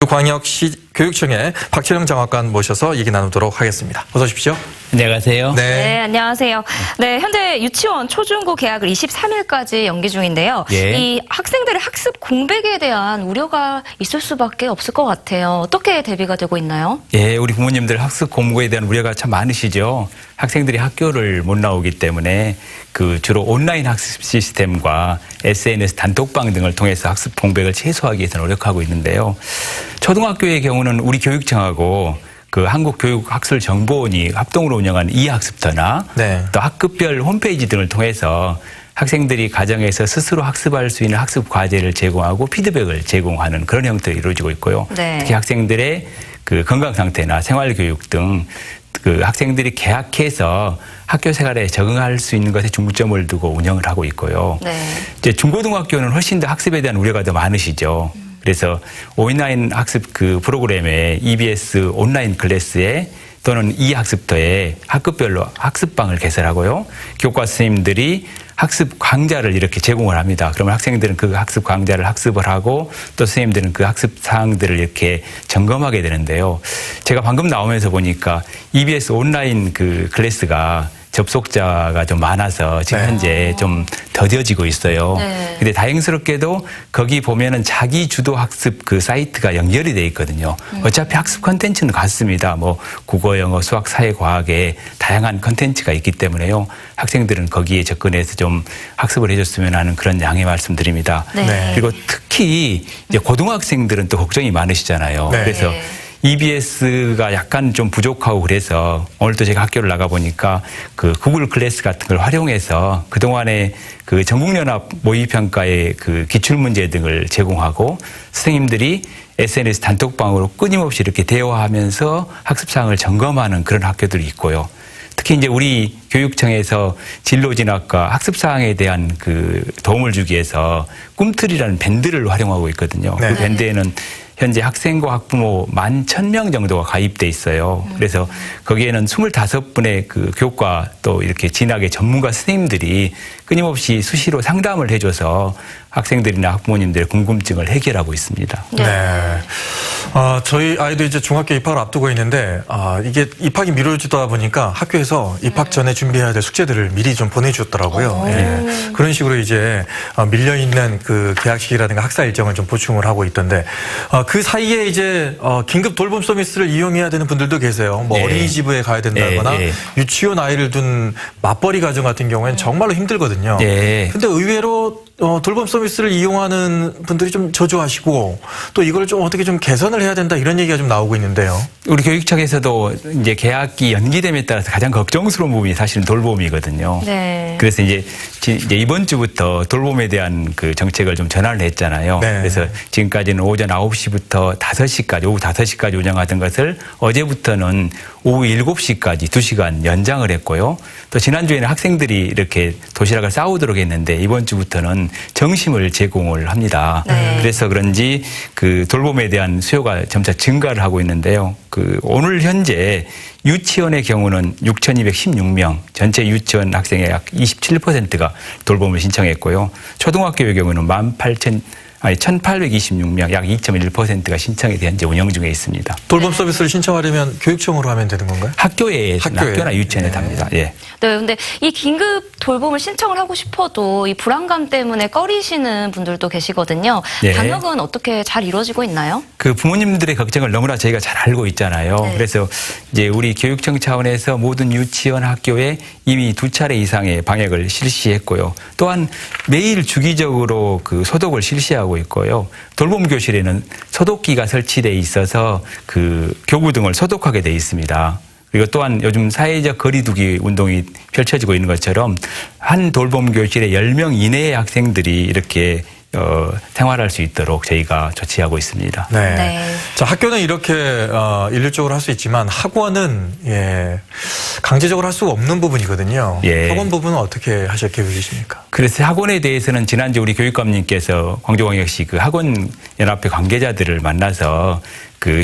광역시 교육청의 박철영 장학관 모셔서 얘기 나누도록 하겠습니다. 어서 오십시오. 안녕하세요. 네, 안녕하세요. 네, 현재 유치원 초중고 개학을 23일까지 연기 중인데요. 예. 이 학생들의 학습 공백에 대한 우려가 있을 수밖에 없을 것 같아요. 어떻게 대비가 되고 있나요? 예, 우리 부모님들 학습 공부에 대한 우려가 참 많으시죠. 학생들이 학교를 못 나오기 때문에 주로 온라인 학습 시스템과 SNS 단톡방 등을 통해서 학습 공백을 최소화하기 위해서 노력하고 있는데요. 초등학교의 경우는 우리 교육청하고 한국교육학술정보원이 합동으로 운영하는 이학습터나 또 학급별 홈페이지 등을 통해서 학생들이 가정에서 스스로 학습할 수 있는 학습 과제를 제공하고 피드백을 제공하는 그런 형태로 이루어지고 있고요. 특히 학생들의 건강 상태나 생활교육 등 학생들이 개학해서 학교 생활에 적응할 수 있는 것에 중점을 두고 운영을 하고 있고요. 이제 중고등학교는 훨씬 더 학습에 대한 우려가 더 많으시죠. 그래서 온라인 학습 프로그램에 EBS 온라인 클래스에 또는 이학습터에 학급별로 학습방을 개설하고요. 교과 선생님들이 학습 강좌를 이렇게 제공을 합니다. 그러면 학생들은 그 학습 강좌를 학습을 하고 또 선생님들은 그 학습 사항들을 이렇게 점검하게 되는데요. 제가 방금 나오면서 보니까 EBS 온라인 클래스가 접속자가 좀 많아서 지금 현재 좀 더뎌지고 있어요. 근데 다행스럽게도 거기 보면은 자기 주도 학습 사이트가 연결이 돼 있거든요. 어차피 학습 컨텐츠는 같습니다. 뭐 국어, 영어, 수학, 사회, 과학에 다양한 컨텐츠가 있기 때문에요. 학생들은 거기에 접근해서 좀 학습을 해줬으면 하는 그런 양해 말씀드립니다. 그리고 특히 이제 고등학생들은 또 걱정이 많으시잖아요. 그래서 EBS가 약간 좀 부족하고 그래서 오늘도 제가 학교를 나가보니까 구글 클래스 같은 걸 활용해서 그동안에 전국연합 모의평가의 기출문제 등을 제공하고 선생님들이 SNS 단톡방으로 끊임없이 이렇게 대화하면서 학습사항을 점검하는 그런 학교들이 있고요. 특히 이제 우리 교육청에서 진로진학과 학습사항에 대한 도움을 주기 위해서 꿈틀이라는 밴드를 활용하고 있거든요. 그 밴드에는 현재 학생과 학부모 11,000명 정도가 가입돼 있어요. 그래서 거기에는 25분의 교과 또 이렇게 진학의 전문가 선생님들이 끊임없이 수시로 상담을 해줘서 학생들이나 학부모님들의 궁금증을 해결하고 있습니다. 저희 아이도 이제 중학교 입학을 앞두고 있는데 이게 입학이 미뤄지다 보니까 학교에서 입학 전에 준비해야 될 숙제들을 미리 좀 보내주었더라고요. 그런 식으로 이제 밀려 있는 개학식이라든가 학사 일정을 좀 보충을 하고 있던데 그 사이에 이제 긴급 돌봄 서비스를 이용해야 되는 분들도 계세요. 뭐 어린이집에 가야 된다거나 유치원 아이를 둔 맞벌이 가정 같은 경우에는 정말로 힘들거든요. 근데 의외로 돌봄 서비스를 이용하는 분들이 좀 저조하시고 또 이걸 좀 어떻게 좀 개선을 해야 된다 이런 얘기가 좀 나오고 있는데요. 우리 교육청에서도 이제 개학기 연기됨에 따라서 가장 걱정스러운 부분이 사실은 돌봄이거든요. 그래서 이제 이번 주부터 돌봄에 대한 정책을 좀 전환을 했잖아요. 그래서 지금까지는 오전 9시부터 5시까지, 오후 5시까지 운영하던 것을 어제부터는 오후 7시까지 2시간 연장을 했고요. 또 지난주에는 학생들이 이렇게 도시락을 싸오도록 했는데 이번 주부터는 정심을 제공을 합니다. 그래서 그런지 돌봄에 대한 수요가 점차 증가를 하고 있는데요. 오늘 현재 유치원의 경우는 6,216명, 전체 유치원 학생의 약 27%가 돌봄을 신청했고요. 초등학교의 경우는 1,826명, 약 2.1%가 신청이 현재 운영 중에 있습니다. 돌봄 서비스를 신청하려면 교육청으로 하면 되는 건가요? 학교나 유치원에 답니다. 근데 이 긴급 돌봄을 신청을 하고 싶어도 이 불안감 때문에 꺼리시는 분들도 계시거든요. 방역은 어떻게 잘 이루어지고 있나요? 부모님들의 걱정을 너무나 저희가 잘 알고 있잖아요. 그래서 이제 우리 교육청 차원에서 모든 유치원 학교에 이미 2차례 이상의 방역을 실시했고요. 또한 매일 주기적으로 소독을 실시하고 있고요. 돌봄 교실에는 소독기가 설치되어 있어서 교구 등을 소독하게 되어 있습니다. 그리고 또한 요즘 사회적 거리두기 운동이 펼쳐지고 있는 것처럼 한 돌봄 교실에 10명 이내의 학생들이 이렇게 생활할 수 있도록 저희가 조치하고 있습니다. 자, 학교는 이렇게 일률적으로 할 수 있지만 학원은 강제적으로 할 수가 없는 부분이거든요. 학원 부분은 어떻게 하실 계획이십니까? 그래서 학원에 대해서는 지난주 우리 교육감님께서 광주광역시 학원연합회 관계자들을 만나서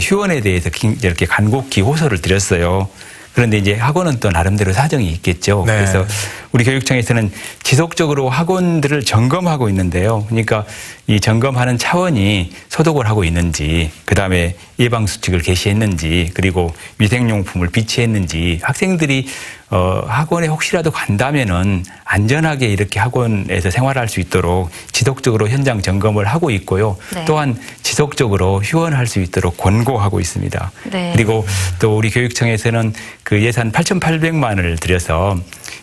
휴원에 대해서 이렇게 간곡히 호소를 드렸어요. 그런데 이제 학원은 또 나름대로 사정이 있겠죠. 네. 그래서 우리 교육청에서는 지속적으로 학원들을 점검하고 있는데요. 그러니까 이 점검하는 차원이 소독을 하고 있는지, 그다음에 예방수칙을 개시했는지, 그리고 위생용품을 비치했는지, 학생들이 학원에 혹시라도 간다면은 안전하게 이렇게 학원에서 생활할 수 있도록 지속적으로 현장 점검을 하고 있고요. 네. 또한 지속적으로 휴원할 수 있도록 권고하고 있습니다. 네. 그리고 또 우리 교육청에서는 그 예산 8,800만 원을 들여서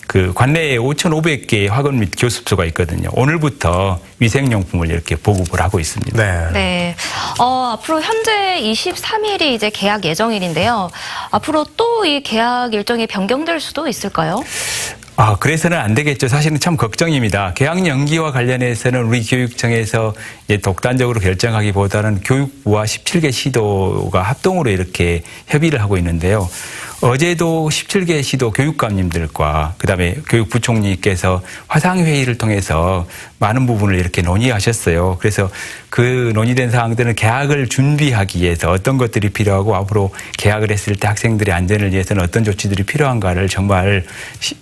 그 관내에 5,500개의 학원 및 교습소가 있거든요. 오늘부터 위생용품을 이렇게 보급을 하고 있습니다. 네. 네. 앞으로 현재 23일이 이제 개학 예정일인데요. 앞으로 또 이 개학 일정이 변경될 수도 있을까요? 그래서는 안 되겠죠. 사실은 참 걱정입니다. 개학 연기와 관련해서는 우리 교육청에서 이제 독단적으로 결정하기보다는 교육부와 17개 시도가 합동으로 이렇게 협의를 하고 있는데요. 어제도 17개 시도 교육감님들과 그다음에 교육부총리께서 화상회의를 통해서 많은 부분을 이렇게 논의하셨어요. 그래서 그 논의된 사항들은 개학을 준비하기 위해서 어떤 것들이 필요하고 앞으로 개학을 했을 때 학생들의 안전을 위해서는 어떤 조치들이 필요한가를 정말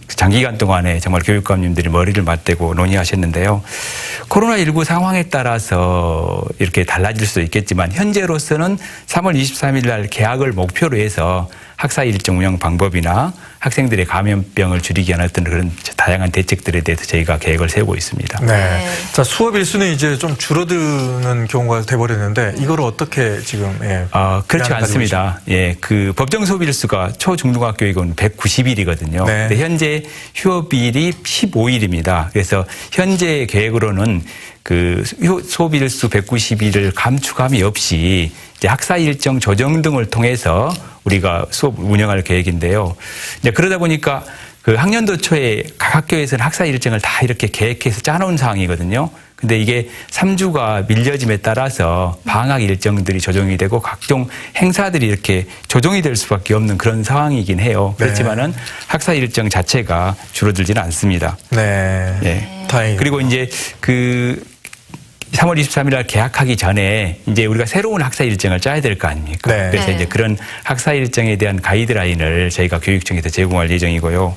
장기간 동안에 정말 교육감님들이 머리를 맞대고 논의하셨는데요. 코로나19 상황에 따라서 이렇게 달라질 수도 있겠지만 현재로서는 3월 23일 날 개학을 목표로 해서 학사 일정 운영 방법이나 학생들의 감염병을 줄이기 위한 어떤 그런 다양한 대책들에 대해서 저희가 계획을 세우고 있습니다. 네. 자, 수업 일수는 이제 좀 줄어드는 경우가 돼버렸는데 이걸 어떻게 지금 그렇지 않습니다. 예, 그 법정 수업 일수가 초중등학교이건 190일이거든요. 네. 근데 현재 휴업일이 15일입니다. 그래서 현재 계획으로는 그 수업 일수 190일을 감축함이 없이 이제 학사 일정 조정 등을 통해서 우리가 수업 운영할 계획인데요. 이제 그러다 보니까 그 학년도 초에 각 학교에서는 학사 일정을 다 이렇게 계획해서 짜놓은 상황이거든요. 근데 이게 3주가 밀려짐에 따라서 방학 일정들이 조정이 되고 각종 행사들이 이렇게 조정이 될 수밖에 없는 그런 상황이긴 해요. 그렇지만은 학사 일정 자체가 줄어들지는 않습니다. 네. 예. 다행입니다. 그리고 이제 그 3월 23일 날 개학하기 전에 이제 우리가 새로운 학사 일정을 짜야 될 거 아닙니까? 네. 그래서 이제 그런 학사 일정에 대한 가이드라인을 저희가 교육청에서 제공할 예정이고요.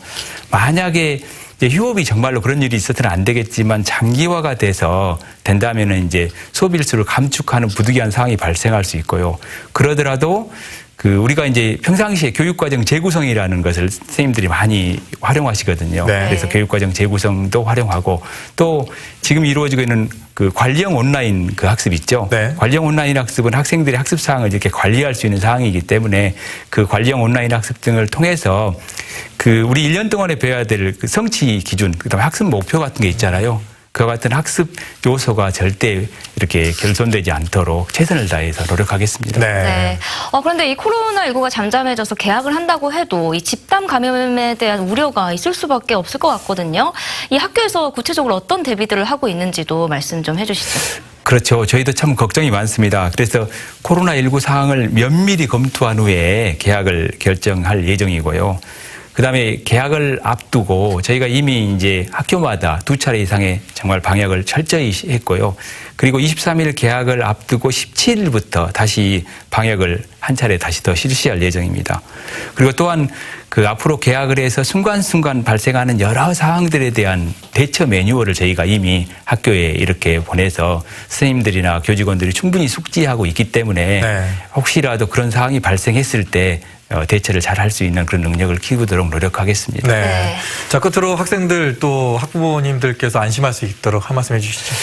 만약에 이제 휴업이 정말로 그런 일이 있어서는 안 되겠지만 장기화가 돼서 된다면은 이제 수업 일수를 감축하는 부득이한 상황이 발생할 수 있고요. 그러더라도 그 우리가 이제 평상시에 교육과정 재구성이라는 것을 선생님들이 많이 활용하시거든요. 네. 그래서 교육과정 재구성도 활용하고 또 지금 이루어지고 있는 그 관리형 온라인 그 학습 있죠. 네. 관리형 온라인 학습은 학생들의 학습 사항을 이렇게 관리할 수 있는 사항이기 때문에 그 관리형 온라인 학습 등을 통해서 그 우리 1년 동안에 배워야 될 그 성취 기준, 그다음에 학습 목표 같은 게 있잖아요. 그와 같은 학습 요소가 절대 이렇게 결손되지 않도록 최선을 다해서 노력하겠습니다. 네. 그런데 이 코로나19가 잠잠해져서 개학을 한다고 해도 이 집단 감염에 대한 우려가 있을 수밖에 없을 것 같거든요. 이 학교에서 구체적으로 어떤 대비들을 하고 있는지도 말씀 좀 해주시죠. 그렇죠. 저희도 참 걱정이 많습니다. 그래서 코로나19 상황을 면밀히 검토한 후에 개학을 결정할 예정이고요. 그다음에 개학을 앞두고 저희가 이미 이제 학교마다 2차례 이상의 정말 방역을 철저히 했고요. 그리고 23일 개학을 앞두고 17일부터 다시 방역을 한 차례 다시 더 실시할 예정입니다. 그리고 또한 그 앞으로 개학을 해서 순간순간 발생하는 여러 사항들에 대한 대처 매뉴얼을 저희가 이미 학교에 이렇게 보내서 선생님들이나 교직원들이 충분히 숙지하고 있기 때문에 혹시라도 그런 상황이 발생했을 때 대처를 잘 할 수 있는 그런 능력을 키우도록 노력하겠습니다. 네. 자, 끝으로 학생들 또 학부모님들께서 안심할 수 있도록 한 말씀 해주시죠.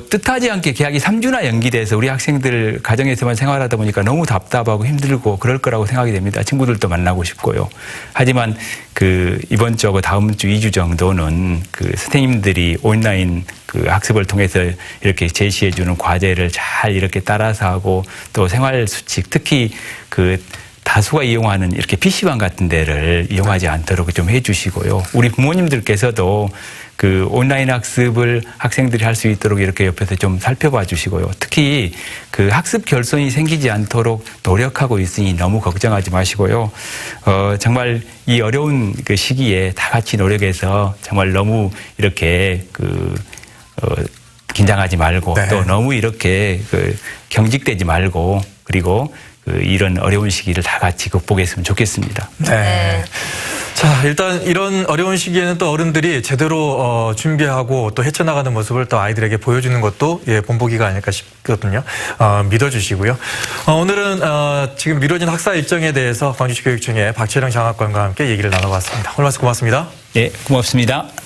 뜻하지 않게 개학이 3주나 연기돼서 우리 학생들 가정에서만 생활하다 보니까 너무 답답하고 힘들고 그럴 거라고 생각이 됩니다. 친구들도 만나고 싶고요. 하지만 그 이번 주하고 다음 주 2주 정도는 그 선생님들이 온라인 그 학습을 통해서 이렇게 제시해주는 과제를 잘 이렇게 따라서 하고 또 생활 수칙, 특히 그 다수가 이용하는 이렇게 PC방 같은 데를 이용하지 않도록 좀 해주시고요. 우리 부모님들께서도 그 온라인 학습을 학생들이 할 수 있도록 이렇게 옆에서 좀 살펴봐 주시고요. 특히 그 학습 결손이 생기지 않도록 노력하고 있으니 너무 걱정하지 마시고요. 정말 이 어려운 그 시기에 다 같이 노력해서 정말 너무 이렇게 긴장하지 말고 또 너무 이렇게 경직되지 말고 그리고 이런 어려운 시기를 다 같이 극복했으면 좋겠습니다. 네. 자, 일단 이런 어려운 시기에는 또 어른들이 제대로 준비하고 또 헤쳐나가는 모습을 또 아이들에게 보여주는 것도 본보기가 아닐까 싶거든요. 믿어주시고요. 오늘은 지금 미뤄진 학사 일정에 대해서 광주시 교육청의 박채령 장학관과 함께 얘기를 나눠봤습니다. 오늘 말씀 고맙습니다. 네, 고맙습니다.